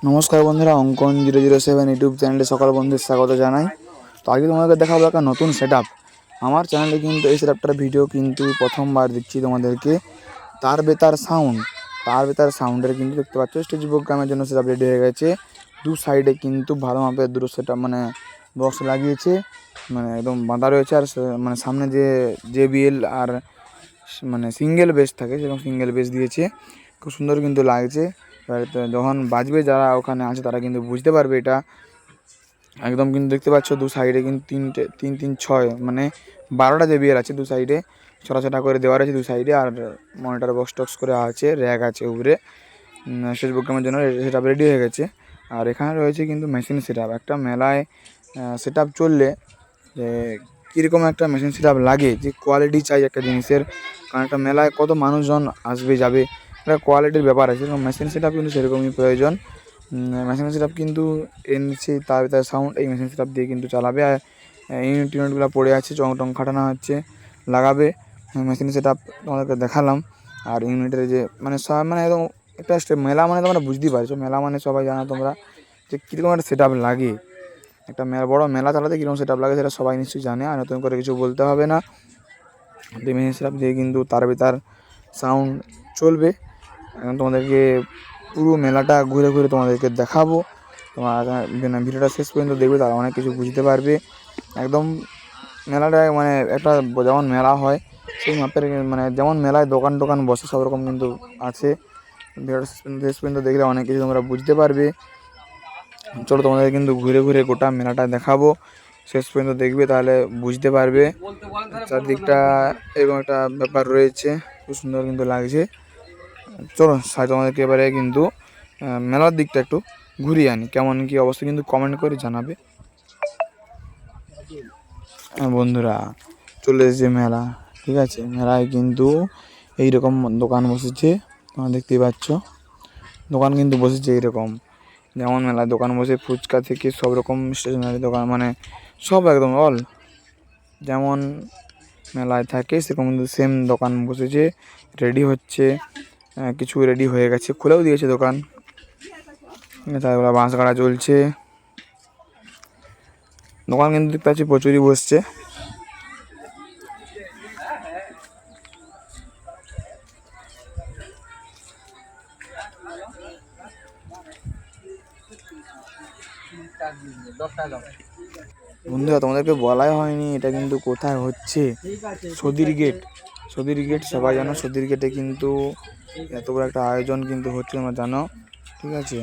নমস্কার বন্ধুরা, অঙ্কন 007 ইউটিউব চ্যানেলে সকল বন্ধুদের স্বাগত জানাই। তো আজকে তোমাদেরকে দেখাবো একটা নতুন সেটআপ। আমার চ্যানেলে কিন্তু এই সেটআপটার ভিডিও কিন্তু প্রথমবার দিচ্ছি তোমাদেরকে। তার বেতার সাউন্ডের কিন্তু দেখতে পাচ্ছ স্টেজ প্রোগ্রামের জন্য সেটআপ রেডি হয়ে গেছে। দু সাইডে কিন্তু ভালো মাপের দুটো সেটআপ মানে বক্স লাগিয়েছে, মানে একদম বাঁধা রয়েছে। আর মানে সামনে যে JBL আর মানে সিঙ্গেল বেস থাকে সেরকম সিঙ্গেল বেস দিয়েছে, খুব সুন্দর কিন্তু লাগছে। যখন বাজবে যারা ওখানে আছে তারা কিন্তু বুঝতে পারবে এটা একদম। কিন্তু দেখতে পাচ্ছ দু সাইডে কিন্তু তিন তিন ছয় মানে 12টা JBL আছে দু সাইডে, ছটা ছটা করে দেওয়া আছে দু সাইডে। আর মনিটর বক্স টক্স করে আছে, র্যাক আছে উপরে। স্টেজ প্রোগ্রামের জন্য সেটআপ রেডি হয়ে গেছে। আর এখানে রয়েছে কিন্তু মেশিন সেটআপ। একটা মেলায় সেটআপ চললে যে কীরকম একটা মেশিন সেটআপ লাগে, যে কোয়ালিটি চাই একটা জিনিসের, কারণ একটা মেলায় কত মানুষজন আসবে যাবে, একটা কোয়ালিটির ব্যাপার আছে। সেরকম মেশিন সেটআপ কিন্তু সেরকমই প্রয়োজন। মেশিন সেটআপ কিন্তু এনেছে তার সাউন্ড এই মেশিন সেটআপ দিয়ে কিন্তু চালাবে। আর ইউনিটগুলো পড়ে আছে, চং টং খাটানো হচ্ছে, লাগাবে। মেশিন সেটআপ তোমাদেরকে দেখালাম। আর ইউনিটের যে মানে সব মানে একদম একটা মেলা মানে তোমরা বুঝতেই পারছো, মেলা মানে সবাই জানো তোমরা যে কীরকম একটা সেটআপ লাগে। একটা বড় মেলা চালাতে কীরকম সেটআপ লাগে সেটা সবাই নিশ্চয়ই জানে, আর নতুন করে কিছু বলতে হবে না। মেশিন সেটআপ দিয়ে কিন্তু তার বেতার সাউন্ড চলবে। এখন তোমাদেরকে পুরো মেলাটা ঘুরে ঘুরে তোমাদেরকে দেখাবো। তোমার ভিডিওটা শেষ পর্যন্ত দেখবে, তারা অনেক কিছু বুঝতে পারবে। একদম মেলাটায় মানে একটা যেমন মেলা হয় সেই মাপের, মানে যেমন মেলায় দোকান টোকান বসে সব রকম কিন্তু আছে। ভিডিওটা শেষ পর্যন্ত দেখলে অনেক কিছু তোমরা বুঝতে পারবে। চলো তোমাদের কিন্তু ঘুরে ঘুরে গোটা মেলাটা দেখাবো, শেষ পর্যন্ত দেখবে তাহলে বুঝতে পারবে। চারদিকটা এরকম একটা ব্যাপার রয়েছে, খুব সুন্দর কিন্তু লাগছে। চলো তোমাদেরকে এবারে কিন্তু মেলার দিকটা একটু ঘুরিয়ে আনি, কেমন কী অবস্থা কিন্তু কমেন্ট করে জানাবে। বন্ধুরা চলে এসেছে মেলা, ঠিক আছে। মেলায় কিন্তু এইরকম দোকান বসেছে, তোমরা দেখতেই পাচ্ছ। দোকান কিন্তু বসেছে এইরকম, যেমন মেলায় দোকান বসে ফুচকা থেকে সব রকম স্টেশনারি দোকান, মানে সব একদম অল যেমন মেলায় থাকে সেরকম কিন্তু সেম দোকান বসেছে। রেডি হচ্ছে, কিছু রেডি হয়ে গেছে, খুলেও দিয়েছে দোকান। তারপরে বাঁশ গাড়া চলছে, দোকান কিন্তু দেখতে পাচ্ছি প্রচুরই বসছে। বন্ধুরা তোমাদেরকে বলাই হয়নি এটা কিন্তু কোথায় হচ্ছে, সদির গেট সবাই জানো। সদির গেটে কিন্তু এত বড় একটা আয়োজন কিন্তু হচ্ছে, তোমরা জানো, ঠিক আছে।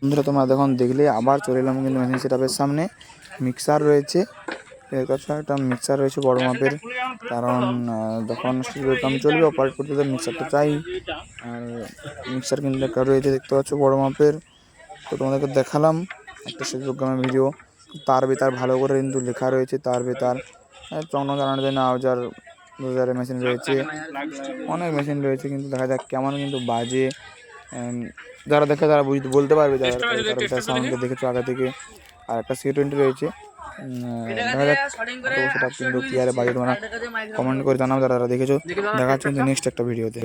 বন্ধুরা তোমরা দেখুন দেখলে আবার চলে এলাম কিন্তু মেশিন সেটআপের সামনে। মিক্সার রয়েছে, এর কাছে একটা মিক্সার রয়েছে বড় মাপের, কারণ যখন প্রোগ্রাম চলবে অপারেট করতে তো মিক্সারটা চাই। আর মিক্সার কিন্তু একটা রয়েছে দেখতে পাচ্ছ বড় মাপের। তো তোমাদেরকে দেখালাম একটা স্টেজ প্রোগ্রামের ভিডিও। তার বেতার ভালো করে কিন্তু লেখা রয়েছে, তার বেতার চন্দ্র চালানোর জন্য আউজার রোজারের মেশিন রয়েছে, অনেক মেশিন রয়েছে। কিন্তু দেখা যাক কেমন কিন্তু বাজে, যারা দেখে তারা বলতে পারবে, যারা তার সাউন্ডকে দেখেছো আগে থেকে। আর একটা C20 রয়েছে, দেখা যাক সেটা কিন্তু কি আরে বাজে, তোমরা কমেন্ট করে জানাও যারা দেখেছো। দেখা হচ্ছে কিন্তু নেক্সট একটা ভিডিওতে।